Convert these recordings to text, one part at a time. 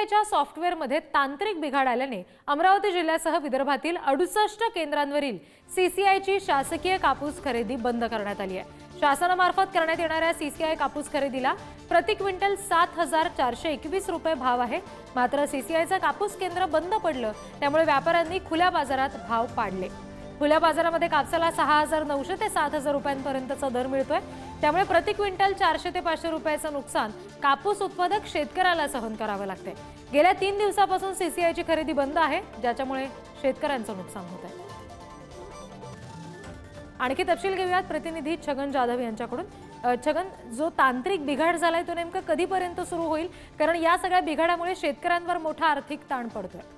सीसीआयच्या सॉफ्टवेअरमध्ये तांत्रिक बिघाड आल्याने अमरावती जिल्ह्यासह विदर्भातील 68 केंद्रांवरील सीसीआयची शासकीय कापूस खरेदी बंद करण्यात आली आहे। शासनामार्फत करण्यात येणाऱ्या सीसीआय कापूस खरेदीला प्रति क्विंटल 7,421 रुपये भाव आहे। मात्र सीसीआयचं कापूस केंद्र बंद पडलं, त्यामुळे व्यापाऱ्यांनी खुल्या बाजारात भाव पाडले। खुल्या बाजारामध्ये कापसाला 6,900 ते 7,000 रुपयांपर्यंतचा दर मिळतोय, त्यामुळे प्रति क्विंटल 400 ते 500 रुपयाचं नुकसान कापूस उत्पादक शेतकऱ्याला सहन करावं लागतंय। गेल्या 3 दिवसापासून सीसीआयची खरेदी बंद आहे, ज्याच्यामुळे शेतकऱ्यांचं नुकसान होत आहे। आणखी तपशील घेऊयात प्रतिनिधी छगन जाधव यांच्याकडून। छगन, जो तांत्रिक बिघाड झालाय तो नेमका कधीपर्यंत सुरू होईल? कारण या सगळ्या बिघाडामुळे शेतकऱ्यांवर मोठा आर्थिक ताण पडतोय।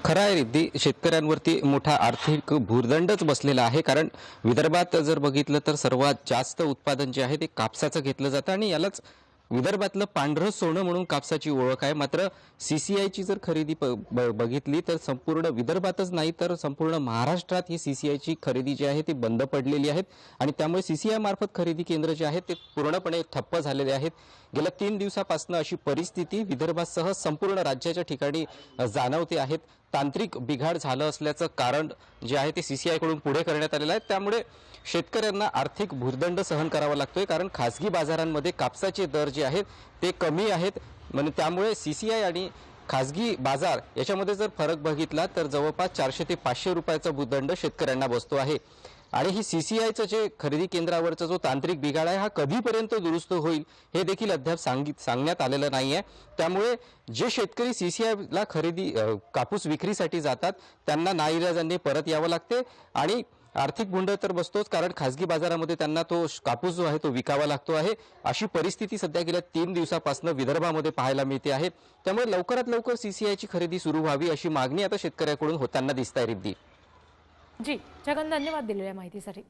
खरं आहे रिद्धी, शेतकऱ्यांवरती मोठा आर्थिक भुर्दंडच बसलेला आहे। कारण विदर्भात जर बघितलं तर सर्वात जास्त उत्पादन जे आहे ते कापसाचं घेतलं जातं आणि यालाच विदर्भातलं पांढरं सोनं म्हणून कापसाची ओळख आहे। मात्र सीसीआयची जर खरेदी बघितली तर संपूर्ण विदर्भातच नाही तर संपूर्ण महाराष्ट्रात ही सीसीआयची खरेदी जी आहे ती बंद पडलेली आहे आणि त्यामुळे सीसीआय मार्फत खरेदी केंद्र जे आहेत ते पूर्णपणे ठप्प झालेले आहेत। गेल्या 3 दिवसापासून अशी परिस्थिती विदर्भासह संपूर्ण राज्याच्या ठिकाणी जाणवते आहे। तांत्रिक बिघाड झालं असल्याचं कारण जे आहे ते सीसीआय कडून पुढे करण्यात आलेलं आहे, त्यामुळे शेतकऱ्यांना आर्थिक भुर्दंड सहन करावा लागतोय। कारण खासगी बाजारांमध्ये कापसाचे दर जे आहेत ते कमी आहेत, म्हणजे त्यामुळे सीसीआय आणि खासगी बाजार याच्यामध्ये जर फरक बघितला तर जवळपास 400 ते 500 रुपयाचा भुर्दंड शेतकऱ्यांना बसतो आहे। आणि ही सीसीआयचं जे खरेदी केंद्रावरचा जो तांत्रिक बिघाड आहे हा कधीपर्यंत दुरुस्त होईल हे देखील अद्याप सांगण्यात आलेलं नाहीये। त्यामुळे जे शेतकरी सीसीआयला खरेदी कापूस विक्रीसाठी जातात त्यांना नाईलाजाने परत यावं लागते आणि आर्थिक भुंड तर बसतोच, कारण खासगी बाजारामध्ये त्यांना तो कापूस जो आहे तो विकावा लागतो आहे। अशी परिस्थिती सध्या गेल्या 3 दिवसापासून विदर्भामध्ये पाहायला मिळते आहे। त्यामुळे लवकरात लवकर सीसीआयची खरेदी सुरू व्हावी अशी मागणी आता शेतकऱ्यांकडून होताना दिसत आहे रिद्धी। जी छगन, धन्यवाद दिलेल्या माहितीसाठी।